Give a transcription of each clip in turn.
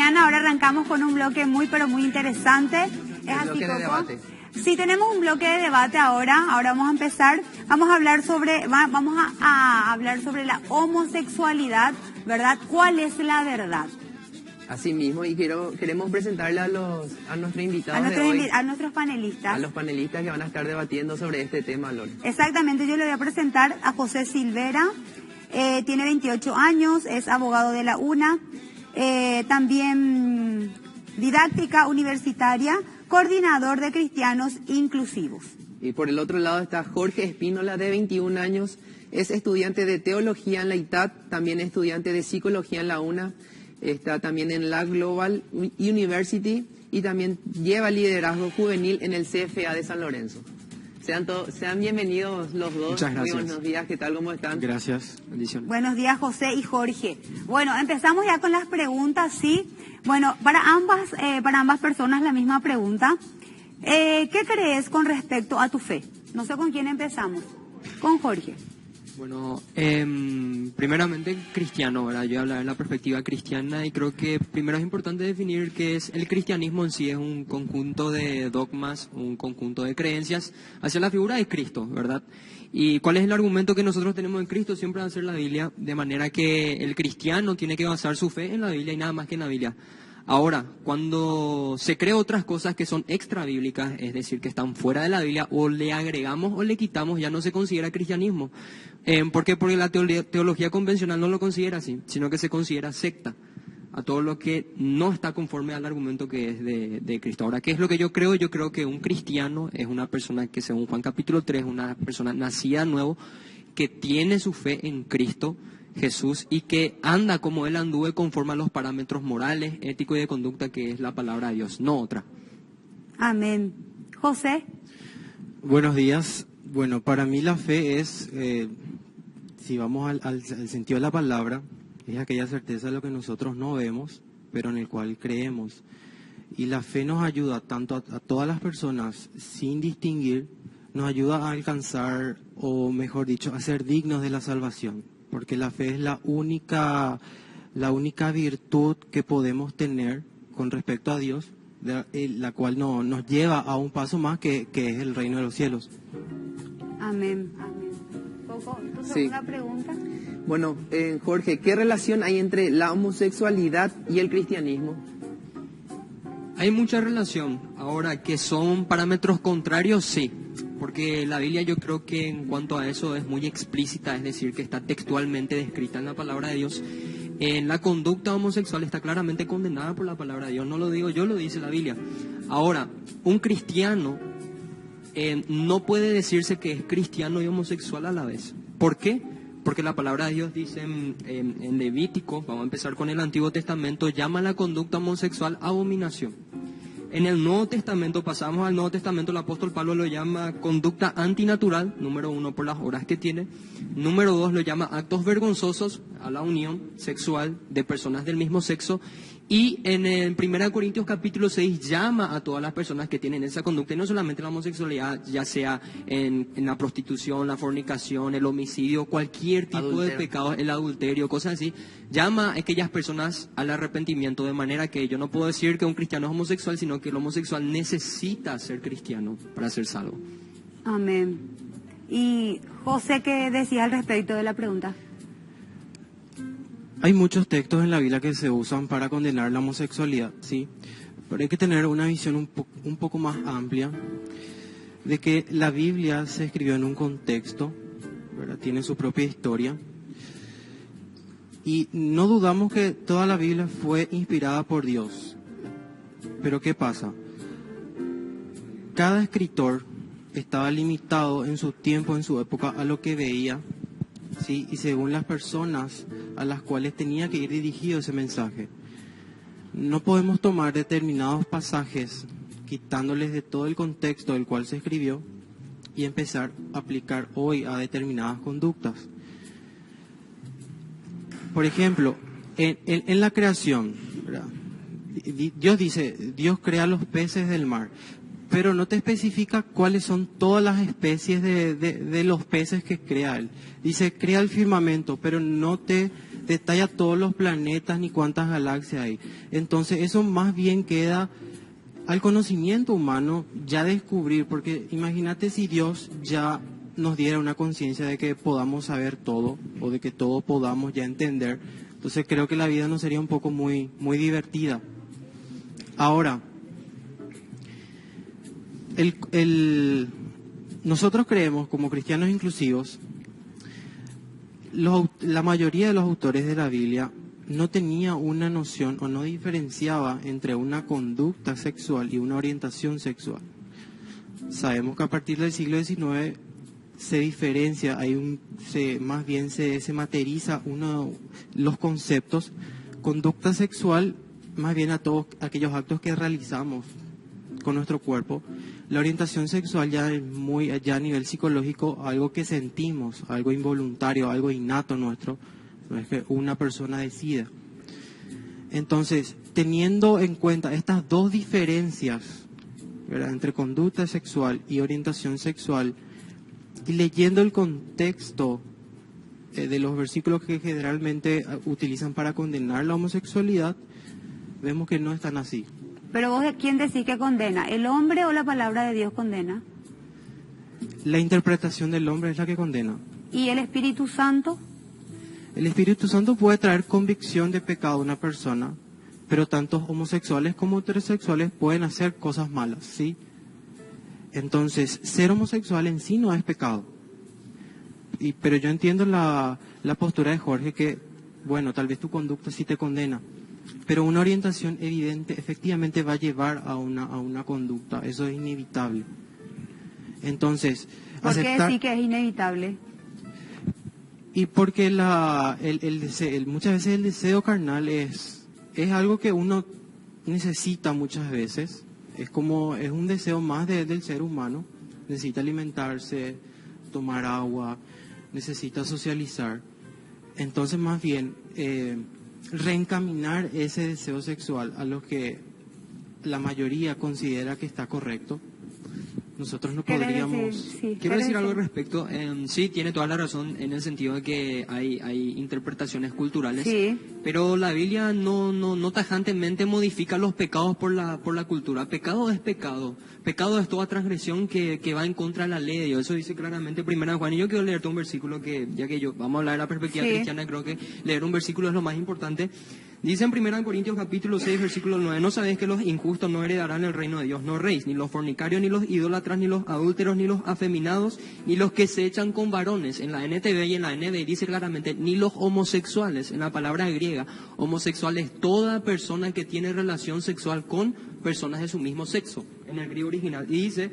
mañana. Ahora arrancamos con un bloque muy, pero muy interesante. ¿Es así, bloque de Coco? debate. Sí, tenemos un bloque de debate ahora. Ahora vamos a empezar. Vamos a hablar sobre la homosexualidad, ¿verdad? ¿Cuál es la verdad? Así mismo, y queremos presentarle a nuestros invitados de hoy, A nuestros panelistas. a los panelistas que van a estar debatiendo sobre este tema, Lore. Exactamente, yo le voy a presentar a José Silvera. Tiene 28 años, es abogado de la UNA, también didáctica universitaria, coordinador de cristianos inclusivos. Y por el otro lado está Jorge Espínola, de 21 años, es estudiante de teología en la ITAD, también estudiante de psicología en la UNA, está también en la Global University y también lleva liderazgo juvenil en el CFA de San Lorenzo. Sean bienvenidos los dos. Muchas gracias. Muy buenos días, ¿qué tal? ¿Cómo están? Gracias, bendiciones. Buenos días, José y Jorge. Bueno, empezamos ya con las preguntas, ¿sí? Bueno, para ambas personas la misma pregunta. ¿Qué crees con respecto a tu fe? No sé con quién empezamos. Con Jorge. Bueno, primeramente cristiano, ¿verdad? Yo voy a hablar de la perspectiva cristiana y creo que primero es importante definir qué es el cristianismo en sí. Es un conjunto de dogmas, un conjunto de creencias hacia la figura de Cristo, ¿verdad? ¿Y cuál es el argumento que nosotros tenemos en Cristo? Siempre va a ser la Biblia, de manera que el cristiano tiene que basar su fe en la Biblia y nada más que en la Biblia. Ahora, cuando se cree otras cosas que son extra bíblicas, es decir, que están fuera de la Biblia, o le agregamos o le quitamos, ya no se considera cristianismo. ¿Por qué? Porque la teología convencional no lo considera así, sino que se considera secta a todo lo que no está conforme al argumento que es de Cristo. Ahora, ¿qué es lo que yo creo? Yo creo que un cristiano es una persona que, según Juan capítulo 3, es una persona nacida de nuevo, que tiene su fe en Cristo Jesús y que anda como él anduvo conforme a los parámetros morales, éticos y de conducta que es la palabra de Dios, no otra. Amén. José. Buenos días. Bueno, para mí la fe es, si vamos al sentido de la palabra, es aquella certeza de lo que nosotros no vemos, pero en el cual creemos. Y la fe nos ayuda tanto a todas las personas, sin distinguir, nos ayuda a alcanzar, o mejor dicho, a ser dignos de la salvación. Porque la fe es la única virtud que podemos tener con respecto a Dios, la cual nos lleva a un paso más que es el reino de los cielos. Amén. Amén. Coco, ¿tu segunda pregunta? Bueno, Jorge, ¿qué relación hay entre la homosexualidad y el cristianismo? Hay mucha relación. Ahora, que son parámetros contrarios, sí. Porque la Biblia yo creo que en cuanto a eso es muy explícita, es decir, que está textualmente descrita en la palabra de Dios. En la conducta homosexual está claramente condenada por la palabra de Dios. No lo digo yo, lo dice la Biblia. Ahora, un cristiano no puede decirse que es cristiano y homosexual a la vez. ¿Por qué? Porque la palabra de Dios dice en Levítico, vamos a empezar con el Antiguo Testamento, llama a la conducta homosexual abominación. En el Nuevo Testamento, pasamos al Nuevo Testamento, el apóstol Pablo lo llama conducta antinatural, número 1, por las obras que tiene. Número 2, lo llama actos vergonzosos a la unión sexual de personas del mismo sexo. Y en el 1 Corintios capítulo 6 llama a todas las personas que tienen esa conducta, y no solamente la homosexualidad, ya sea en la prostitución, la fornicación, el homicidio, cualquier tipo de pecado, el adulterio, cosas así, llama a aquellas personas al arrepentimiento, de manera que yo no puedo decir que un cristiano es homosexual, sino que el homosexual necesita ser cristiano para ser salvo. Amén. Y José, ¿qué decía al respecto de la pregunta? Hay muchos textos en la Biblia que se usan para condenar la homosexualidad, sí, pero hay que tener una visión un poco más amplia de que la Biblia se escribió en un contexto, ¿verdad? Tiene su propia historia, y no dudamos que toda la Biblia fue inspirada por Dios. Pero ¿qué pasa? Cada escritor estaba limitado en su tiempo, en su época, a lo que veía, ¿sí? Y según las personas a las cuales tenía que ir dirigido ese mensaje. No podemos tomar determinados pasajes, quitándoles de todo el contexto del cual se escribió, y empezar a aplicar hoy a determinadas conductas. Por ejemplo, en la creación, ¿verdad? Dios dice, Dios crea los peces del mar, pero no te especifica cuáles son todas las especies de los peces que crea Él. Dice, crea el firmamento, pero no te detalla todos los planetas ni cuántas galaxias hay. Entonces eso más bien queda al conocimiento humano ya descubrir, porque imagínate si Dios ya nos diera una conciencia de que podamos saber todo o de que todo podamos ya entender. Entonces creo que la vida no sería un poco muy divertida. Ahora, nosotros creemos como cristianos inclusivos, la mayoría de los autores de la Biblia no tenía una noción o no diferenciaba entre una conducta sexual y una orientación sexual. Sabemos que a partir del siglo XIX se diferencia, más bien se materializa los conceptos. Conducta sexual, más bien a todos aquellos actos que realizamos con nuestro cuerpo. La orientación sexual ya es ya a nivel psicológico, algo que sentimos, algo involuntario, algo innato nuestro, no es que una persona decida. Entonces, teniendo en cuenta estas dos diferencias, ¿verdad?, entre conducta sexual y orientación sexual, y leyendo el contexto de los versículos que generalmente utilizan para condenar la homosexualidad, vemos que no están así. Pero vos, ¿quién decís que condena? ¿El hombre o la palabra de Dios condena? La interpretación del hombre es la que condena. ¿Y el Espíritu Santo? El Espíritu Santo puede traer convicción de pecado a una persona, pero tanto homosexuales como heterosexuales pueden hacer cosas malas, ¿sí? Entonces, ser homosexual en sí no es pecado. Pero yo entiendo la postura de Jorge que, bueno, tal vez tu conducta sí te condena, pero una orientación evidente efectivamente va a llevar a una conducta, eso es inevitable. Entonces, ¿por qué sí que es inevitable? Y porque muchas veces el deseo carnal es algo que uno necesita muchas veces. Es un deseo más del ser humano. Necesita alimentarse, tomar agua, necesita socializar. Entonces, más bien, reencaminar ese deseo sexual a lo que la mayoría considera que está correcto. Nosotros no podríamos... Quiero decir algo al respecto. Sí, tiene toda la razón en el sentido de que hay interpretaciones culturales, sí, pero la Biblia no tajantemente modifica los pecados por la cultura. Pecado es pecado. Pecado es toda transgresión que va en contra de la ley de Dios. Eso dice claramente 1 Juan. Y yo quiero leerte un versículo que, ya que vamos a hablar de la perspectiva cristiana, creo que leer un versículo es lo más importante. Dice en 1 Corintios capítulo 6, versículo 9, ¿no sabéis que los injustos no heredarán el reino de Dios? No reis, ni los fornicarios, ni los idólatras, ni los adúlteros, ni los afeminados, ni los que se echan con varones. En la NTV y en la NB dice claramente, ni los homosexuales, en la palabra griega. Homosexual es toda persona que tiene relación sexual con personas de su mismo sexo, en el griego original. Y dice,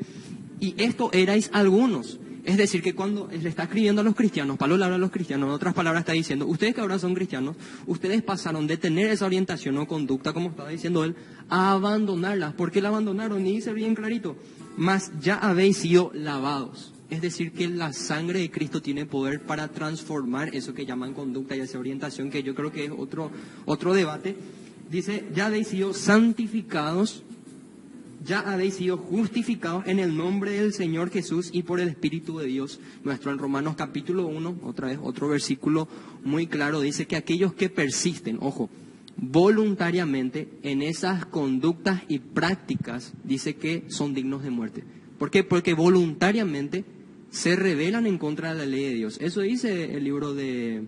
y esto erais algunos. Es decir, que cuando le está escribiendo a los cristianos, Pablo le habla a los cristianos, en otras palabras está diciendo, ustedes que ahora son cristianos, ustedes pasaron de tener esa orientación o conducta, como estaba diciendo él, a abandonarla. ¿Por qué la abandonaron? Y dice bien clarito, mas ya habéis sido lavados. Es decir, que la sangre de Cristo tiene poder para transformar eso que llaman conducta y esa orientación, que yo creo que es otro debate. Dice, ya habéis sido santificados, ya habéis sido justificados en el nombre del Señor Jesús y por el Espíritu de Dios nuestro. En Romanos capítulo 1, otra vez otro versículo muy claro, dice que aquellos que persisten, ojo, voluntariamente en esas conductas y prácticas, dice que son dignos de muerte. ¿Por qué? Porque voluntariamente se rebelan en contra de la ley de Dios. Eso dice el libro de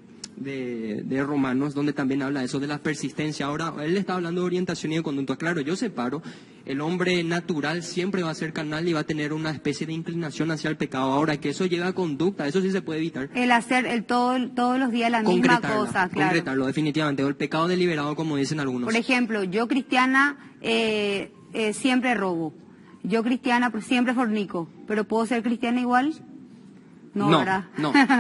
Romanos, donde también habla eso de la persistencia. Ahora, él está hablando de orientación y de conducta. Claro, yo separo, el hombre natural siempre va a ser carnal y va a tener una especie de inclinación hacia el pecado. Ahora, que eso lleva a conducta, eso sí se puede evitar. El hacer todos los días la misma cosa, claro. Concretarlo, definitivamente. O el pecado deliberado, como dicen algunos. Por ejemplo, yo cristiana siempre robo. Yo cristiana siempre fornico. ¿Pero puedo ser cristiana igual? No,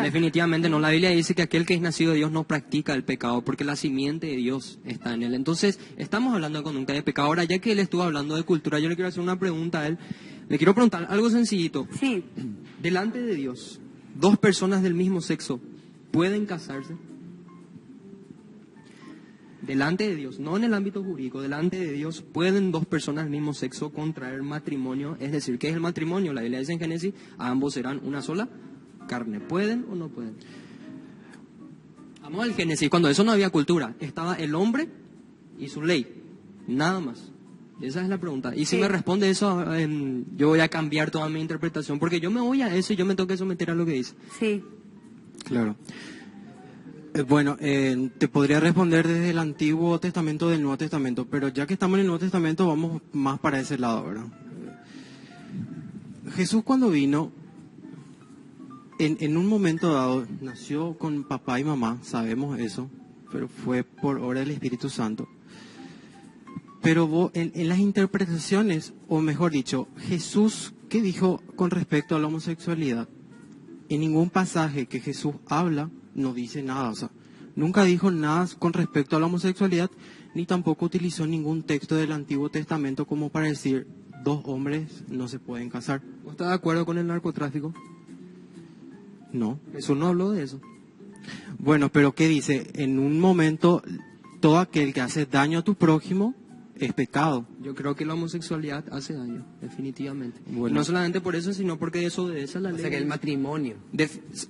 definitivamente no. La Biblia dice que aquel que es nacido de Dios no practica el pecado, porque la simiente de Dios está en él. Entonces, estamos hablando de conducta de pecado. Ahora, ya que él estuvo hablando de cultura, yo le quiero hacer una pregunta a él. Le quiero preguntar algo sencillito. Sí. Delante de Dios, ¿dos personas del mismo sexo pueden casarse? Delante de Dios, no en el ámbito jurídico, delante de Dios, ¿pueden dos personas del mismo sexo contraer matrimonio? Es decir, ¿qué es el matrimonio? La Biblia dice en Génesis, ambos serán una sola carne. ¿Pueden o no pueden? Vamos al Génesis, cuando eso no había cultura, estaba el hombre y su ley, nada más. Esa es la pregunta. Y si Sí. me responde eso, yo voy a cambiar toda mi interpretación, porque yo me voy a eso y yo me tengo que someter a lo que dice. Sí. Claro. Bueno, te podría responder desde el Antiguo Testamento del Nuevo Testamento, pero ya que estamos en el Nuevo Testamento vamos más para ese lado, ¿verdad? Jesús cuando vino, en un momento dado, nació con papá y mamá, sabemos eso, pero fue por obra del Espíritu Santo. Pero en las interpretaciones, o mejor dicho, Jesús, ¿qué dijo con respecto a la homosexualidad? En ningún pasaje que Jesús habla, no dice nada. O sea, nunca dijo nada con respecto a la homosexualidad, ni tampoco utilizó ningún texto del Antiguo Testamento como para decir, dos hombres no se pueden casar. ¿Vos estás de acuerdo con el narcotráfico? No. Jesús no habló de eso. Bueno, pero ¿qué dice? En un momento, todo aquel que hace daño a tu prójimo es pecado. Yo creo que la homosexualidad hace daño, definitivamente. Bueno. No solamente por eso, sino porque desobedece a la O ley. sea que el matrimonio.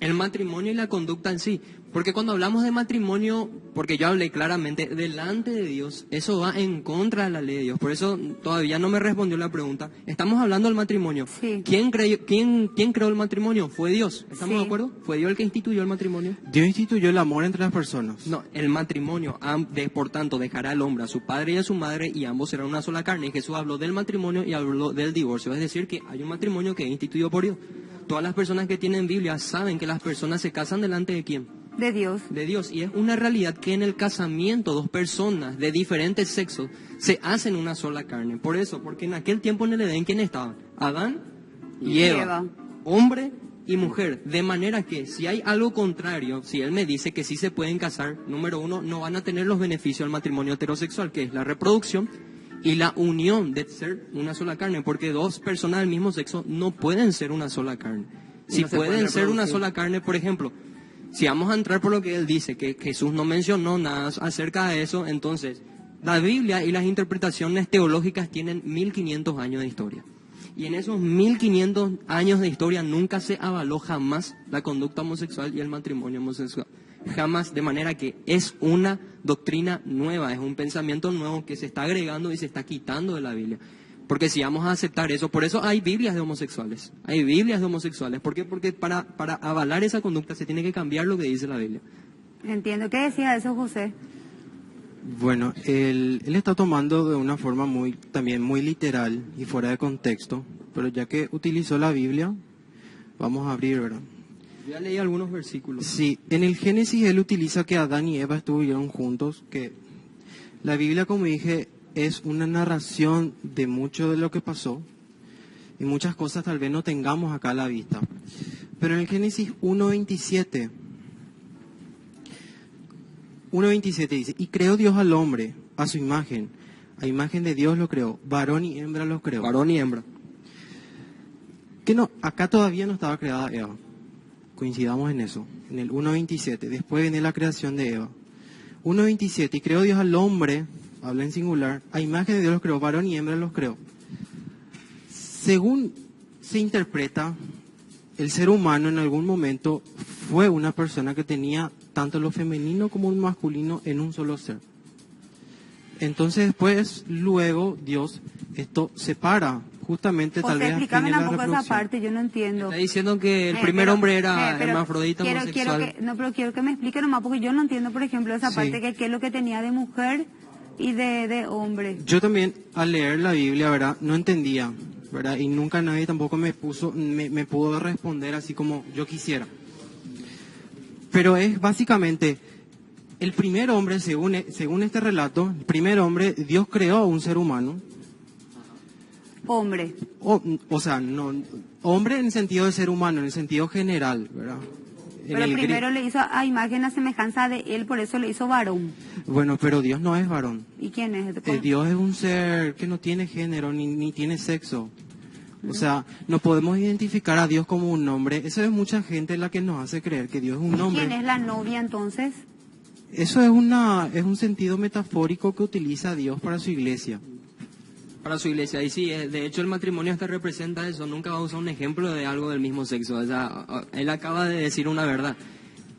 El matrimonio y la conducta en sí. Porque cuando hablamos de matrimonio, porque yo hablé claramente, delante de Dios, eso va en contra de la ley de Dios. Por eso todavía no me respondió la pregunta. Estamos hablando del matrimonio. Sí. ¿Quién creó el matrimonio? Fue Dios. ¿Estamos Sí. de acuerdo? ¿Fue Dios el que instituyó el matrimonio? Dios instituyó el amor entre las personas. No, el matrimonio, por tanto, dejará al hombre a su padre y a su madre y ambos serán una sola carne. Y Jesús habló del matrimonio y habló del divorcio. Es decir, que hay un matrimonio que es instituido por Dios. Todas las personas que tienen Biblia saben que las personas se casan delante de ¿quién? De Dios. De Dios. Y es una realidad que en el casamiento dos personas de diferentes sexos se hacen una sola carne. Por eso, porque en aquel tiempo en el Edén, ¿quién estaban? Adán y Eva. Hombre y mujer. De manera que si hay algo contrario, si él me dice que sí se pueden casar, número uno, no van a tener los beneficios del matrimonio heterosexual, que es la reproducción y la unión de ser una sola carne, porque dos personas del mismo sexo no pueden ser una sola carne. Si no se pueden pueden ser una reproducir. sola carne, por ejemplo, si vamos a entrar por lo que él dice, que Jesús no mencionó nada acerca de eso, entonces la Biblia y las interpretaciones teológicas tienen 1500 años de historia. Y en esos 1500 años de historia nunca se avaló jamás la conducta homosexual y el matrimonio homosexual. Jamás, de manera que es una doctrina nueva, es un pensamiento nuevo que se está agregando y se está quitando de la Biblia. Porque si vamos a aceptar eso, por eso hay Biblias de homosexuales. Hay Biblias de homosexuales. ¿Por qué? Porque para avalar esa conducta se tiene que cambiar lo que dice la Biblia. Entiendo. ¿Qué decía eso, José? Bueno, él está tomando de una forma también muy literal y fuera de contexto, pero ya que utilizó la Biblia, vamos a abrir, ¿verdad? Ya leí algunos versículos. Sí, en el Génesis él utiliza que Adán y Eva estuvieron juntos, que la Biblia, como dije, es una narración de mucho de lo que pasó y muchas cosas tal vez no tengamos acá a la vista. Pero en el Génesis 1.27 dice, y creó Dios al hombre a su imagen, a imagen de Dios lo creó, varón y hembra los creó. Varón y hembra. Que no, acá todavía no estaba creada Eva, coincidamos en eso, en el 1.27, después viene la creación de Eva. 1.27, y creó Dios al hombre, habla en singular, a imagen de Dios los creó, varón y hembra los creó. Según se interpreta, el ser humano en algún momento fue una persona que tenía tanto lo femenino como lo masculino en un solo ser. Entonces después, luego, Dios esto separa, justamente tal José, vez explícame tiene la un poco esa reproducción. parte, yo no entiendo. Está diciendo que el primer Pero- hombre era pero hermafrodita homosexual. pero quiero que me explique nomás, porque yo no entiendo, por ejemplo, esa Sí. parte que qué es lo que tenía de mujer y de hombre. Yo también al leer la Biblia, ¿verdad? No entendía, ¿verdad? Y nunca nadie tampoco me pudo responder así como yo quisiera. Pero es básicamente el primer hombre, según este relato, el primer hombre, Dios creó a un ser humano. Hombre. O sea, no, hombre en el sentido de ser humano, en el sentido general, ¿verdad? En Pero el primero le hizo a imagen, a semejanza de él, por eso le hizo varón. Bueno, pero Dios no es varón. ¿Y quién es? Dios es un ser que no tiene género ni tiene sexo. O sea, no podemos identificar a Dios como un hombre. Eso es mucha gente la que nos hace creer que Dios es un hombre. ¿Quién es la novia entonces? Eso es un sentido metafórico que utiliza Dios para su iglesia. Para su iglesia. Y sí, de hecho el matrimonio hasta representa eso. Nunca va a usar un ejemplo de algo del mismo sexo. O sea, él acaba de decir una verdad.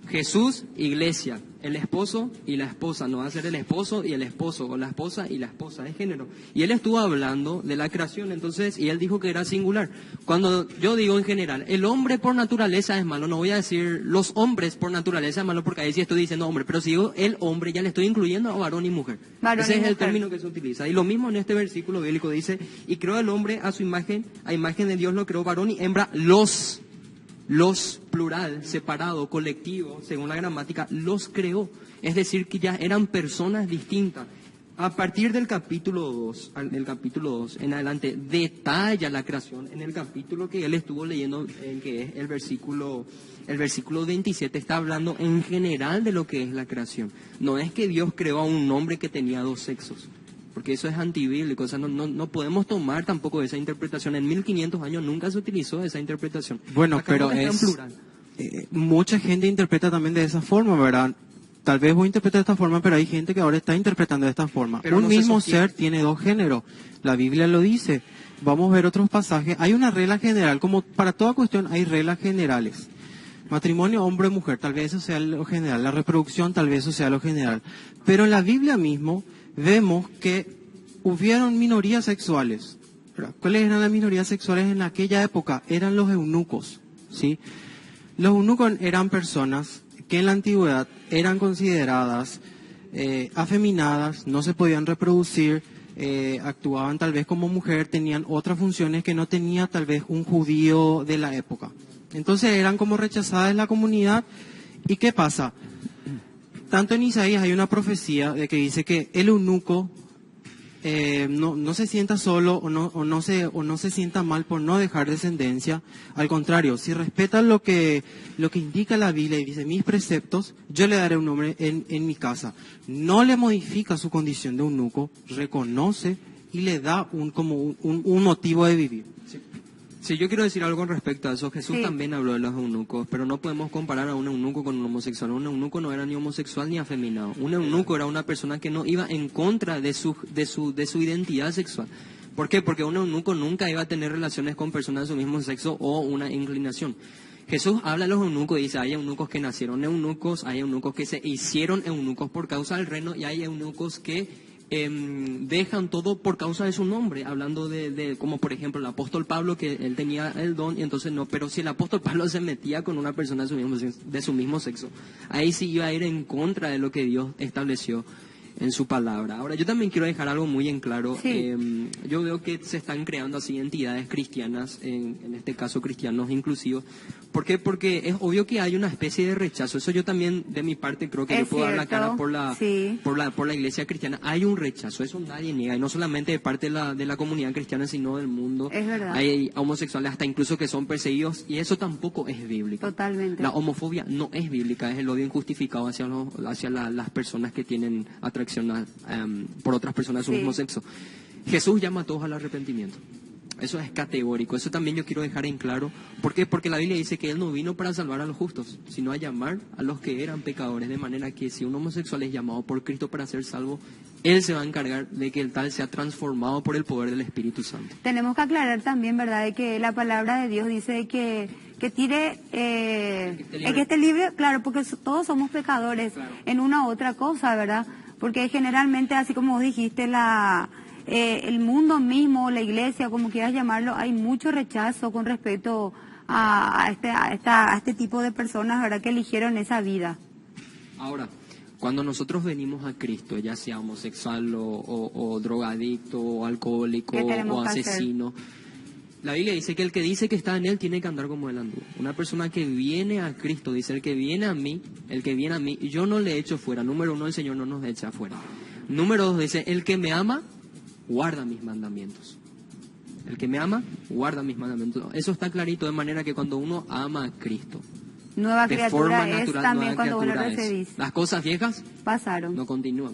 Jesús, iglesia, el esposo y la esposa, no va a ser el esposo y el esposo, o la esposa y la esposa, es género. Y él estuvo hablando de la creación, entonces, y él dijo que era singular. Cuando yo digo en general, el hombre por naturaleza es malo, no voy a decir los hombres por naturaleza es malo, porque ahí sí estoy diciendo hombre, pero si digo el hombre, ya le estoy incluyendo a varón y mujer. Ese es el término que se utiliza. Y lo mismo en este versículo bíblico dice, y creó el hombre a su imagen, a imagen de Dios lo creó, varón y hembra, los plural, separado, colectivo, según la gramática, los creó. Es decir, que ya eran personas distintas. A partir del capítulo 2 en adelante, detalla la creación. En el capítulo que él estuvo leyendo, que es el versículo 27, está hablando en general de lo que es la creación. No es que Dios creó a un hombre que tenía dos sexos, porque eso es antibíblico, o sea, no podemos tomar tampoco esa interpretación. En 1500 años nunca se utilizó esa interpretación. Bueno, Acá pero está en es... plural. mucha gente interpreta también de esa forma, ¿verdad? Tal vez vos interpretes de esta forma, pero hay gente que ahora está interpretando de esta forma. Pero Un no se mismo sostiene. ser tiene dos géneros. La Biblia lo dice. Vamos a ver otros pasajes. Hay una regla general, como para toda cuestión hay reglas generales. Matrimonio hombre-mujer, tal vez eso sea lo general. La reproducción, tal vez eso sea lo general. Pero en la Biblia mismo vemos que hubieron minorías sexuales. ¿Verdad? ¿Cuáles eran las minorías sexuales en aquella época? Eran los eunucos, ¿sí? Los eunucos eran personas que en la antigüedad eran consideradas afeminadas, no se podían reproducir, actuaban tal vez como mujer, tenían otras funciones que no tenía tal vez un judío de la época. Entonces eran como rechazadas en la comunidad. ¿Y qué pasa? Tanto en Isaías hay una profecía de que dice que el eunuco no se sienta solo o no se sienta mal por no dejar descendencia. Al contrario, si respeta lo que indica la Biblia y dice mis preceptos, yo le daré un nombre en mi casa. No le modifica su condición de eunuco, reconoce y le da un motivo de vivir. Sí, yo quiero decir algo con respecto a eso. Jesús Sí. también habló de los eunucos, pero no podemos comparar a un eunuco con un homosexual. Un eunuco no era ni homosexual ni afeminado. Un eunuco era una persona que no iba en contra de su identidad sexual. ¿Por qué? Porque un eunuco nunca iba a tener relaciones con personas de su mismo sexo o una inclinación. Jesús habla de los eunucos y dice, hay eunucos que nacieron eunucos, hay eunucos que se hicieron eunucos por causa del reino y hay eunucos que dejan todo por causa de su nombre, hablando de como por ejemplo el apóstol Pablo, que él tenía el don y entonces no, pero si el apóstol Pablo se metía con una persona de su mismo sexo, ahí sí iba a ir en contra de lo que Dios estableció en su palabra. Ahora, yo también quiero dejar algo muy en claro. Sí. Yo veo que se están creando así entidades cristianas, en este caso cristianos inclusivos. ¿Por qué? Porque es obvio que hay una especie de rechazo. Eso yo también, de mi parte, creo que Es yo puedo dar la cierto, cara sí. por la iglesia cristiana. Hay un rechazo, eso nadie niega, y no solamente de parte de la comunidad cristiana, sino del mundo. Es verdad. Hay homosexuales hasta incluso que son perseguidos, y eso tampoco es bíblico. Totalmente. La homofobia no es bíblica, es el odio injustificado hacia las personas que tienen atracción por otras personas de su Sí. mismo sexo. Jesús llama a todos al arrepentimiento. Eso es categórico, eso también yo quiero dejar en claro. ¿Por qué? Porque la Biblia dice que Él no vino para salvar a los justos, sino a llamar a los que eran pecadores. De manera que si un homosexual es llamado por Cristo para ser salvo, Él se va a encargar de que el tal sea transformado por el poder del Espíritu Santo. Tenemos que aclarar también, ¿verdad?, de que la palabra de Dios dice que tire, el que esté libre, claro, porque todos somos pecadores en una u otra cosa, ¿verdad? Porque generalmente, así como vos dijiste, el mundo mismo, la iglesia, como quieras llamarlo, hay mucho rechazo con respecto a este tipo de personas, ¿verdad?, que eligieron esa vida. Ahora, cuando nosotros venimos a Cristo, ya sea homosexual o drogadicto o alcohólico ¿Qué tenemos o que hacer? asesino, la Biblia dice que el que dice que está en Él tiene que andar como Él anduvo. Una persona que viene a Cristo, dice el que viene a mí, yo no le echo fuera. Número 1, el Señor no nos echa fuera. Número 2, dice, el que me ama, guarda mis mandamientos. El que me ama, guarda mis mandamientos. Eso está clarito, de manera que cuando uno ama a Cristo, Nueva de forma criatura es natural, también nueva cuando vos lo criatura es. recibís. Las cosas viejas Pasaron. no continúan.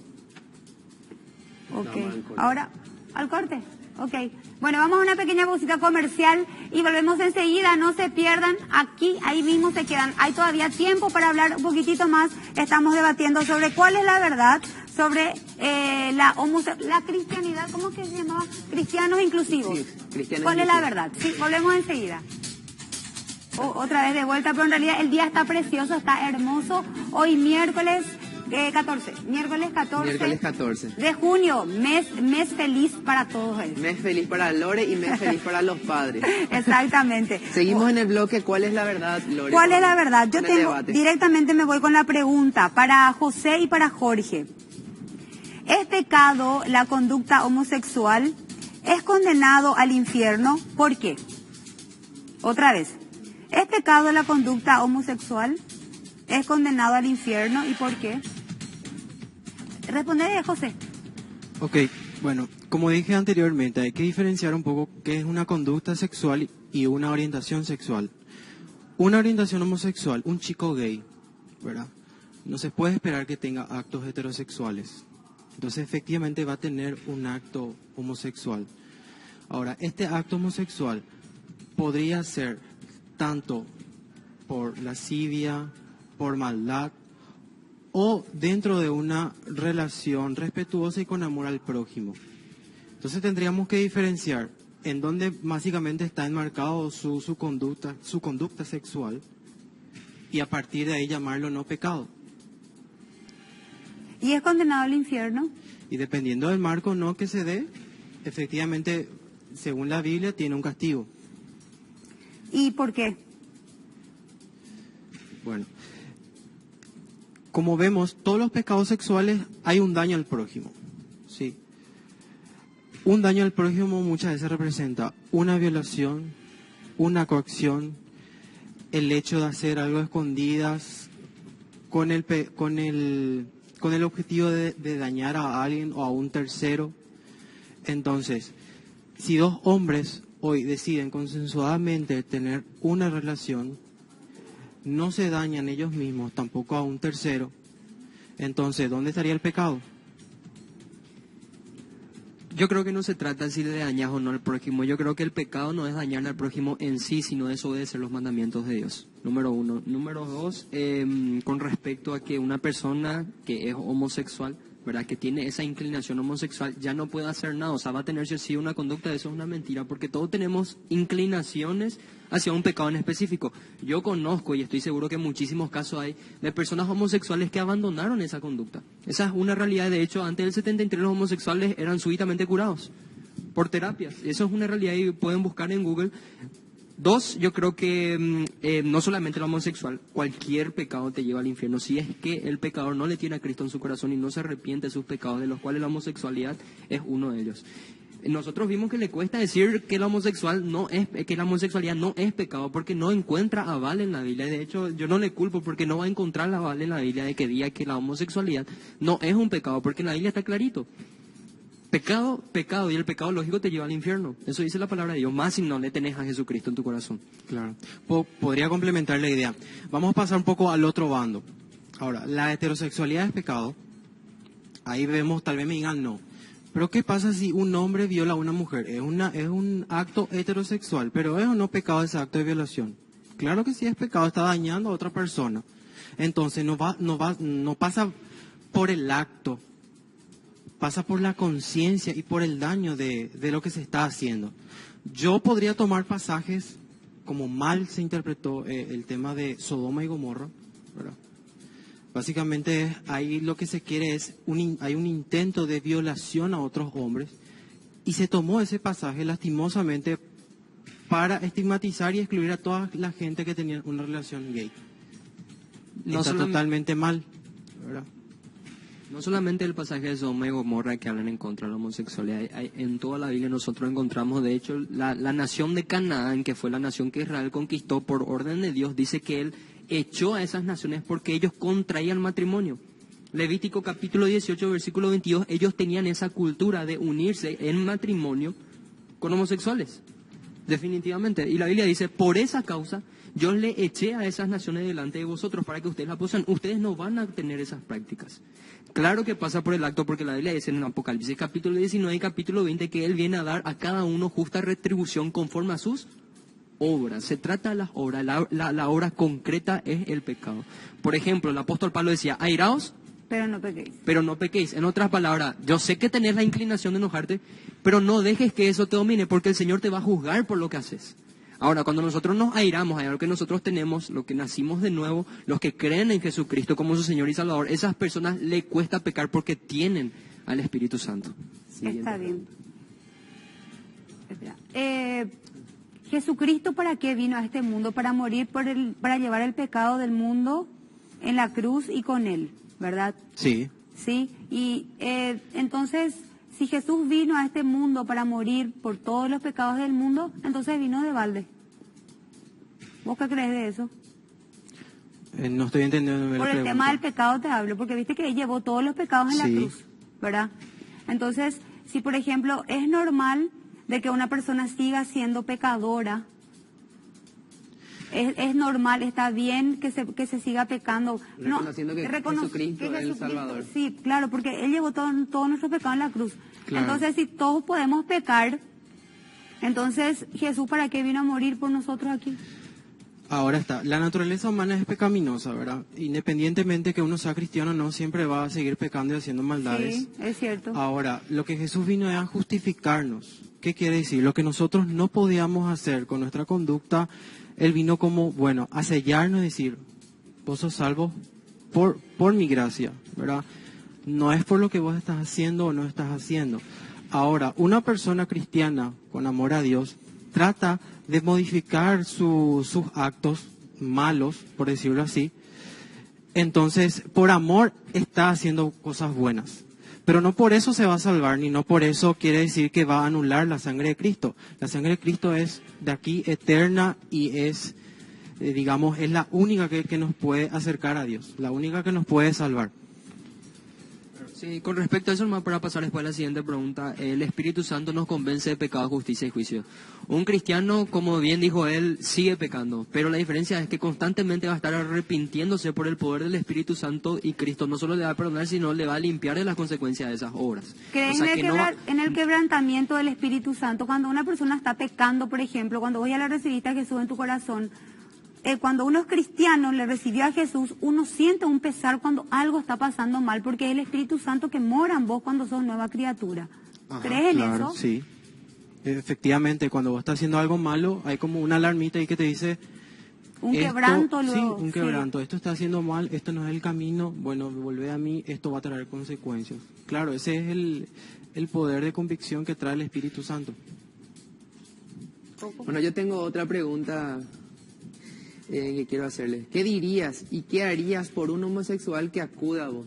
Ok. Ahora, al corte. Ok. Bueno, vamos a una pequeña pausita comercial y volvemos enseguida. No se pierdan. Aquí, ahí mismo se quedan. Hay todavía tiempo para hablar un poquitito más. Estamos debatiendo sobre cuál es la verdad sobre la cristianidad. ¿Cómo que se llamaba? Cristianos inclusivos. Sí, cristianos ¿Cuál es la inclusivos. verdad? Sí, volvemos enseguida. Otra vez de vuelta, pero en realidad el día está precioso, está hermoso. Hoy miércoles 14, miércoles 14 de junio, mes feliz para todos ellos. Mes feliz para Lore y mes feliz para los padres. Exactamente. Seguimos en el bloque, ¿cuál es la verdad, Lore? ¿Cuál es la verdad? Yo En el tengo, debate. directamente me voy con la pregunta para José y para Jorge. ¿Es pecado la conducta homosexual? ¿Es condenado al infierno? ¿Por qué? Otra vez. ¿Es pecado la conducta homosexual? ¿Es condenado al infierno? ¿Y por qué? Responde, José. Ok, bueno, como dije anteriormente, hay que diferenciar un poco qué es una conducta sexual y una orientación sexual. Una orientación homosexual, un chico gay, ¿verdad? No se puede esperar que tenga actos heterosexuales. Entonces, efectivamente, va a tener un acto homosexual. Ahora, este acto homosexual podría ser tanto por lascivia, por maldad, o dentro de una relación respetuosa y con amor al prójimo. Entonces tendríamos que diferenciar en dónde básicamente está enmarcado su conducta sexual, y a partir de ahí llamarlo no pecado. ¿Y es condenado al infierno? Y dependiendo del marco no que se dé, efectivamente, según la Biblia, tiene un castigo. ¿Y por qué? Bueno, como vemos, todos los pecados sexuales hay un daño al prójimo, ¿sí? Un daño al prójimo muchas veces representa una violación, una coacción, el hecho de hacer algo a escondidas con el objetivo de dañar a alguien o a un tercero. Entonces, si dos hombres hoy deciden consensuadamente tener una relación, no se dañan ellos mismos, tampoco a un tercero. Entonces, ¿dónde estaría el pecado? Yo creo que no se trata si le dañas o no al prójimo. Yo creo que el pecado no es dañar al prójimo en sí, sino desobedecer los mandamientos de Dios. Número uno. Número dos, con respecto a que una persona que es homosexual, ¿verdad?, que tiene esa inclinación homosexual, ya no puede hacer nada. O sea, va a tener sí una conducta, eso es una mentira, porque todos tenemos inclinaciones hacia un pecado en específico. Yo conozco, y estoy seguro que muchísimos casos hay, de personas homosexuales que abandonaron esa conducta. Esa es una realidad. De hecho, antes del 73 los homosexuales eran súbitamente curados por terapias. Eso es una realidad y pueden buscar en Google. Dos, yo creo que no solamente el homosexual, cualquier pecado te lleva al infierno. Si es que el pecador no le tiene a Cristo en su corazón y no se arrepiente de sus pecados, de los cuales la homosexualidad es uno de ellos. Nosotros vimos que le cuesta decir que la homosexualidad no es pecado, porque no encuentra aval en la Biblia. De hecho, yo no le culpo, porque no va a encontrar aval en la Biblia de que diga que la homosexualidad no es un pecado, porque en la Biblia está clarito. Pecado, pecado, y el pecado lógico te lleva al infierno. Eso dice la palabra de Dios, más si no le tenés a Jesucristo en tu corazón. Claro. Podría complementar la idea. Vamos a pasar un poco al otro bando. Ahora, la heterosexualidad es pecado. Ahí vemos, tal vez me digan no. Pero ¿qué pasa si un hombre viola a una mujer? Es un acto heterosexual, pero ¿es o no pecado ese acto de violación? Claro que sí es pecado, está dañando a otra persona. Entonces no pasa por el acto, pasa por la conciencia y por el daño de lo que se está haciendo. Yo podría tomar pasajes como mal se interpretó el tema de Sodoma y Gomorra, ¿verdad? Básicamente ahí lo que se quiere es, hay un intento de violación a otros hombres, y se tomó ese pasaje lastimosamente para estigmatizar y excluir a toda la gente que tenía una relación gay. Está totalmente mal, ¿verdad? No solamente el pasaje de Sodoma y Gomorra que hablan en contra de la homosexualidad, en toda la Biblia nosotros encontramos, de hecho, la nación de Canaán, que fue la nación que Israel conquistó por orden de Dios, dice que él echó a esas naciones porque ellos contraían matrimonio. Levítico capítulo 18, versículo 22, ellos tenían esa cultura de unirse en matrimonio con homosexuales, definitivamente. Y la Biblia dice, por esa causa yo le eché a esas naciones delante de vosotros para que ustedes la posean. Ustedes no van a tener esas prácticas. Claro que pasa por el acto, porque la Biblia dice en Apocalipsis capítulo 19 y capítulo 20 que Él viene a dar a cada uno justa retribución conforme a sus obras. Se trata de las obras, la obra concreta es el pecado. Por ejemplo, el apóstol Pablo decía, airaos, pero no pequéis. pero no pequéis. En otras palabras, yo sé que tenés la inclinación de enojarte, pero no dejes que eso te domine, porque el Señor te va a juzgar por lo que haces. Ahora, cuando nosotros nos airamos, hay algo que nosotros tenemos, lo que nacimos de nuevo, los que creen en Jesucristo como su Señor y Salvador, esas personas le cuesta pecar porque tienen al Espíritu Santo. Está bien. Espera. Jesucristo, ¿para qué vino a este mundo? Para morir para llevar el pecado del mundo en la cruz y con él, ¿verdad? Sí. Sí. Y entonces, si Jesús vino a este mundo para morir por todos los pecados del mundo, entonces vino de balde. ¿Vos qué crees de eso? No estoy entendiendo la Por el pregunta. tema del pecado te hablo, porque viste que él llevó todos los pecados en la Sí. cruz, ¿verdad? Entonces, si por ejemplo es normal de que una persona siga siendo pecadora, es normal, está bien que se siga pecando. Reconociendo que Jesucristo es el Salvador. Sí, claro, porque él llevó todo nuestro pecado en la cruz. Claro. Entonces, si todos podemos pecar, entonces Jesús, ¿para qué vino a morir por nosotros aquí? Ahora está, la naturaleza humana es pecaminosa, ¿verdad? Independientemente que uno sea cristiano o no, siempre va a seguir pecando y haciendo maldades. Sí, es cierto. Ahora, lo que Jesús vino es a justificarnos. ¿Qué quiere decir? Lo que nosotros no podíamos hacer con nuestra conducta, Él vino como, bueno, a sellarnos y decir, vos sos salvo por mi gracia, ¿verdad? No es por lo que vos estás haciendo o no estás haciendo. Ahora, una persona cristiana con amor a Dios trata de modificar sus actos malos, por decirlo así. Entonces, por amor está haciendo cosas buenas. Pero no por eso se va a salvar, ni no por eso quiere decir que va a anular la sangre de Cristo. La sangre de Cristo es de aquí eterna y es, digamos, es la única que nos puede acercar a Dios, la única que nos puede salvar. Sí, con respecto a eso, nomás para pasar después a la siguiente pregunta, el Espíritu Santo nos convence de pecado, justicia y juicio. Un cristiano, como bien dijo él, sigue pecando, pero la diferencia es que constantemente va a estar arrepintiéndose por el poder del Espíritu Santo y Cristo no solo le va a perdonar, sino le va a limpiar de las consecuencias de esas obras. ¿Crees en el quebrantamiento del Espíritu Santo? Cuando una persona está pecando, por ejemplo, cuando vos ya le recibiste a Jesús en tu corazón, cuando uno es cristiano, le recibió a Jesús, uno siente un pesar cuando algo está pasando mal, porque es el Espíritu Santo que mora en vos cuando sos nueva criatura. Ajá, ¿Crees en claro, eso? Sí. Efectivamente, cuando vos estás haciendo algo malo, hay como una alarmita ahí que te dice... Un esto- quebranto Sí, luego. un quebranto. Esto está haciendo mal, esto no es el camino, bueno, volvé a mí, esto va a traer consecuencias. Claro, ese es el poder de convicción que trae el Espíritu Santo. Bueno, yo tengo otra pregunta que quiero hacerle. ¿Qué dirías y qué harías por un homosexual que acuda a vos?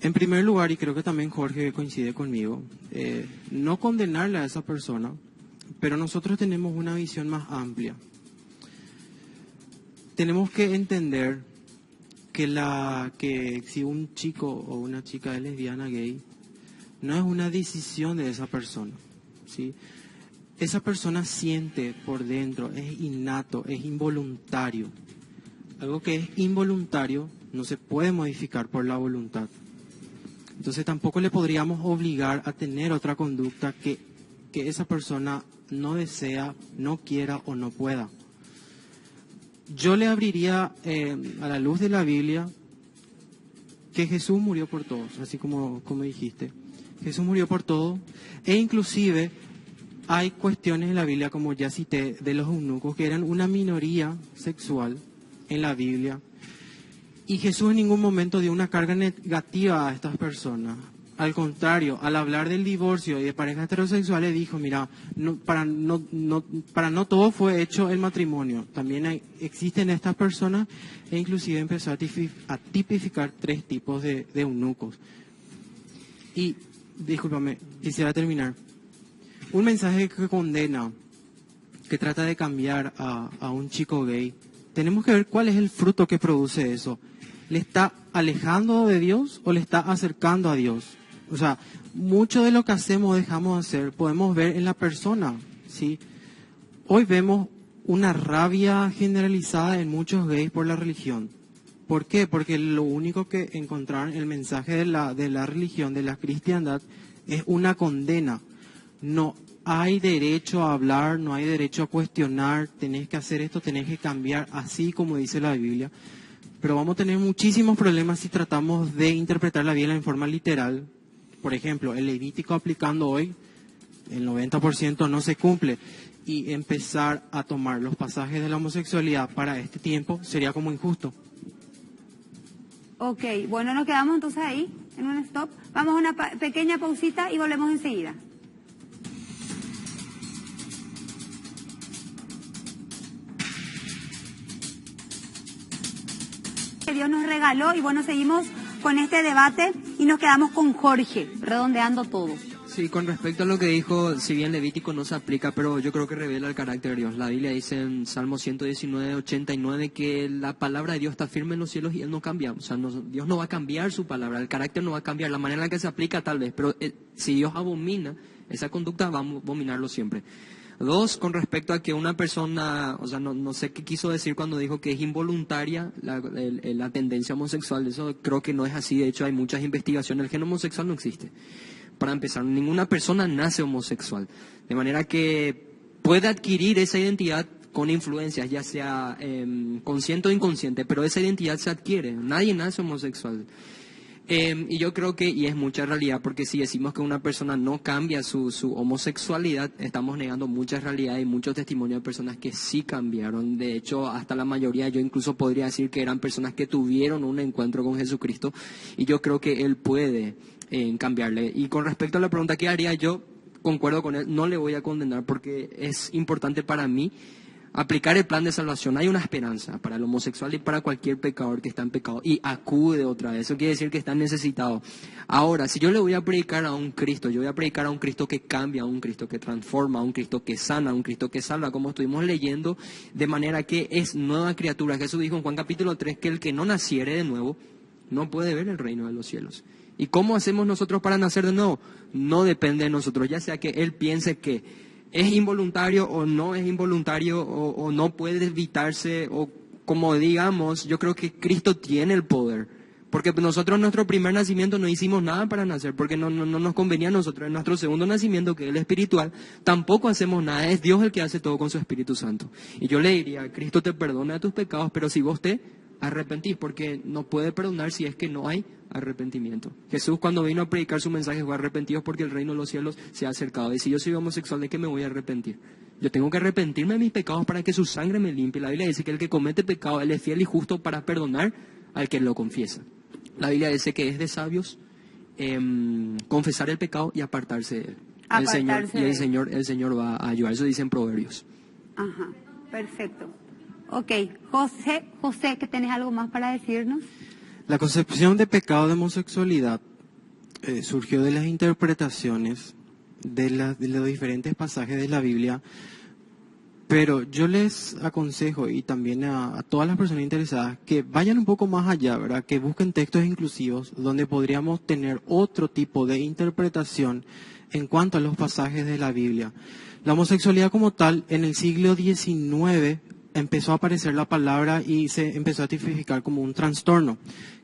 En primer lugar, y creo que también Jorge coincide conmigo, no condenarle a esa persona, pero nosotros tenemos una visión más amplia. Tenemos que entender que si un chico o una chica es lesbiana, gay, no es una decisión de esa persona, ¿sí? Esa persona siente por dentro, es innato, es involuntario. Algo que es involuntario no se puede modificar por la voluntad. Entonces tampoco le podríamos obligar a tener otra conducta que esa persona no desea, no quiera o no pueda. Yo le abriría a la luz de la Biblia que Jesús murió por todos, así como dijiste. Jesús murió por todos e inclusive hay cuestiones en la Biblia, como ya cité, de los eunucos que eran una minoría sexual en la Biblia. Y Jesús en ningún momento dio una carga negativa a estas personas. Al contrario, al hablar del divorcio y de parejas heterosexuales dijo, mira, para no todo fue hecho el matrimonio. También existen estas personas e inclusive empezó a tipificar 3 tipos de eunucos. Y, discúlpame, quisiera terminar. Un mensaje que condena, que trata de cambiar a un chico gay, tenemos que ver cuál es el fruto que produce eso. ¿Le está alejando de Dios o le está acercando a Dios? O sea, mucho de lo que hacemos o dejamos de hacer podemos ver en la persona, ¿sí? Hoy vemos una rabia generalizada en muchos gays por la religión. ¿Por qué? Porque lo único que encontraron el mensaje de la religión, de la cristiandad, es una condena. No hay derecho a hablar, no hay derecho a cuestionar, tenés que hacer esto, tenés que cambiar, así como dice la Biblia. Pero vamos a tener muchísimos problemas si tratamos de interpretar la Biblia en forma literal. Por ejemplo, el Levítico aplicando hoy el 90% no se cumple, y empezar a tomar los pasajes de la homosexualidad para este tiempo sería como injusto. Ok, bueno, nos quedamos entonces ahí, en un stop. Vamos a una pequeña pausita y volvemos enseguida. Que Dios nos regaló, y bueno, seguimos con este debate y nos quedamos con Jorge, redondeando todo. Sí, con respecto a lo que dijo, si bien Levítico no se aplica, pero yo creo que revela el carácter de Dios. La Biblia dice en Salmo 119, 89 que la palabra de Dios está firme en los cielos y Él no cambia. O sea, Dios no va a cambiar su palabra, el carácter no va a cambiar, la manera en la que se aplica tal vez, pero si Dios abomina esa conducta, va a abominarlo siempre. Dos, con respecto a que una persona, o sea, no sé qué quiso decir cuando dijo que es involuntaria la tendencia homosexual. Eso creo que no es así. De hecho, hay muchas investigaciones. El gen homosexual no existe. Para empezar, ninguna persona nace homosexual. De manera que puede adquirir esa identidad con influencias, ya sea consciente o inconsciente, pero esa identidad se adquiere. Nadie nace homosexual. Y yo creo que, y es mucha realidad, porque si decimos que una persona no cambia su homosexualidad, estamos negando muchas realidades y muchos testimonios de personas que sí cambiaron. De hecho, hasta la mayoría, yo incluso podría decir que eran personas que tuvieron un encuentro con Jesucristo, y yo creo que Él puede cambiarle. Y con respecto a la pregunta que haría, yo concuerdo con él, no le voy a condenar, porque es importante para mí aplicar el plan de salvación. Hay una esperanza para el homosexual y para cualquier pecador que está en pecado y acude otra vez. Eso quiere decir que está necesitado. Ahora, si yo le voy a predicar a un Cristo, yo voy a predicar a un Cristo que cambia, a un Cristo que transforma, a un Cristo que sana, a un Cristo que salva, como estuvimos leyendo, de manera que es nueva criatura. Jesús dijo en Juan capítulo 3 que el que no naciere de nuevo no puede ver el reino de los cielos. ¿Y cómo hacemos nosotros para nacer de nuevo? No depende de nosotros, ya sea que Él piense que es involuntario o no es involuntario, o no puede evitarse, o como digamos, yo creo que Cristo tiene el poder. Porque nosotros en nuestro primer nacimiento no hicimos nada para nacer, porque no nos convenía a nosotros. En nuestro segundo nacimiento, que es el espiritual, tampoco hacemos nada. Es Dios el que hace todo con su Espíritu Santo. Y yo le diría, Cristo te perdona tus pecados, pero si vos te arrepentís, porque no puede perdonar si es que no hay arrepentimiento. Jesús, cuando vino a predicar su mensaje, fue: arrepentidos porque el reino de los cielos se ha acercado. Y si yo soy homosexual, ¿de qué me voy a arrepentir? Yo tengo que arrepentirme de mis pecados para que su sangre me limpie. La Biblia dice que el que comete pecado, Él es fiel y justo para perdonar al que lo confiesa. La Biblia dice que es de sabios confesar el pecado y apartarse de él. El Señor va a ayudar. Eso dice en Proverbios. Ajá, perfecto. Ok, José, ¿que tenés algo más para decirnos? La concepción de pecado de homosexualidad surgió de las interpretaciones de los diferentes pasajes de la Biblia, pero yo les aconsejo, y también a todas las personas interesadas, que vayan un poco más allá, ¿verdad? Que busquen textos inclusivos donde podríamos tener otro tipo de interpretación en cuanto a los pasajes de la Biblia. La homosexualidad como tal, en el siglo XIX empezó a aparecer la palabra y se empezó a tipificar como un trastorno.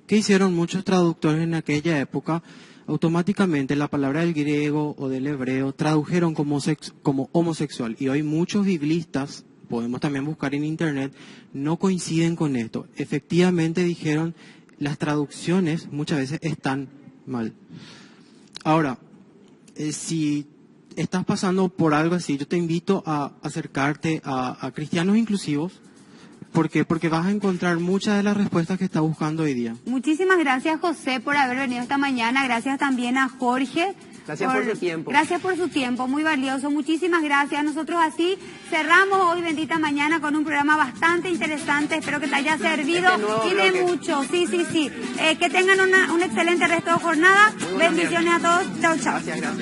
¿Qué hicieron muchos traductores en aquella época? Automáticamente la palabra del griego o del hebreo tradujeron como homosexual. Y hoy muchos biblistas, podemos también buscar en internet, no coinciden con esto. Efectivamente dijeron, las traducciones muchas veces están mal. Ahora, si estás pasando por algo así, yo te invito a acercarte a cristianos inclusivos. ¿Por qué? Porque vas a encontrar muchas de las respuestas que estás buscando hoy día. Muchísimas gracias, José, por haber venido esta mañana. Gracias también a Jorge. Gracias por su tiempo. Gracias por su tiempo, muy valioso. Muchísimas gracias. Nosotros así cerramos hoy Bendita Mañana con un programa bastante interesante. Espero que te haya servido y de mucho. Sí. Que tengan un excelente resto de jornada. Bendiciones a todos. Chao. Gracias.